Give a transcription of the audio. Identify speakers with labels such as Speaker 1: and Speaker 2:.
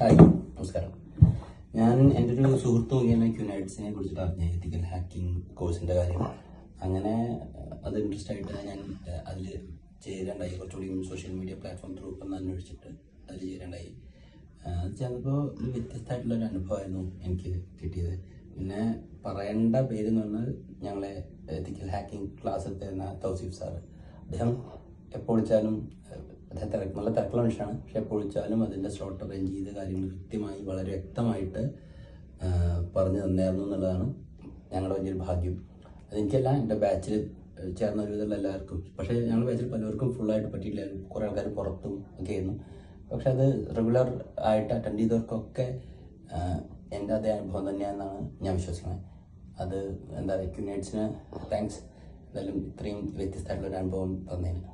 Speaker 1: Hi, നമസ്കാരം. ഞാൻ എൻ്റെ ഒരു സുഹൃത്ത് മുഖേന ക്യൂനൈറ്റ്സിനെ കുറിച്ചിട്ട് അറിഞ്ഞ എത്തിക്കൽ ഹാക്കിംഗ് കോഴ്സിൻ്റെ കാര്യം. അങ്ങനെ അത് ഇൻട്രസ്റ്റ് ആയിട്ട് ഞാൻ അതിൽ ചേരേണ്ടായി. കുറച്ചുകൂടി സോഷ്യൽ മീഡിയ പ്ലാറ്റ്ഫോം ത്രൂ ഒന്ന് അന്വേഷിച്ചിട്ട് അതിൽ ചേരേണ്ടായി. അത് ചെയ്യുമ്പോൾ ഒരു വ്യത്യസ്തമായിട്ടുള്ളൊരു അനുഭവമായിരുന്നു എനിക്ക് കിട്ടിയത്. പിന്നെ പറയേണ്ട പേര് എന്ന് പറഞ്ഞാൽ ഞങ്ങളെ എത്തിക്കൽ ഹാക്കിംഗ് ക്ലാസ് എടുത്തിരുന്ന തൗസീഫ് സാറ്. അദ്ദേഹം എപ്പോൾ വിളിച്ചാലും അദ്ദേഹം നല്ല തിരക്കുള്ള മനുഷ്യനാണ്. പക്ഷെ എപ്പോൾ വിളിച്ചാലും അതിൻ്റെ സ്ലോട്ട് അറേഞ്ച് ചെയ്ത കാര്യങ്ങൾ കൃത്യമായി വളരെ വ്യക്തമായിട്ട് പറഞ്ഞു തന്നായിരുന്നു എന്നുള്ളതാണ് ഞങ്ങളുടെ വലിയൊരു ഭാഗ്യം. അതെനിക്കല്ല, എൻ്റെ ബാച്ചിൽ ചേർന്ന ഒരുവിധമുള്ള എല്ലാവർക്കും. പക്ഷേ ഞങ്ങളുടെ ബാച്ചിൽ പലർക്കും ഫുള്ളായിട്ട് പറ്റിയില്ലായിരുന്നു. കുറേ ആൾക്കാർ പുറത്തും ഒക്കെ ആയിരുന്നു. പക്ഷെ അത് റെഗുലർ ആയിട്ട് അറ്റൻഡ് ചെയ്തവർക്കൊക്കെ എൻ്റെ അതേ അനുഭവം തന്നെയാണെന്നാണ് ഞാൻ വിശ്വസിക്കുന്നത്. അത് എന്താ പറയുക, ക്യൂനൈറ്റ്സിന് താങ്ക്സ്. എന്തായാലും ഇത്രയും വ്യത്യസ്തമായിട്ടുള്ളൊരു അനുഭവം തന്നതിന്.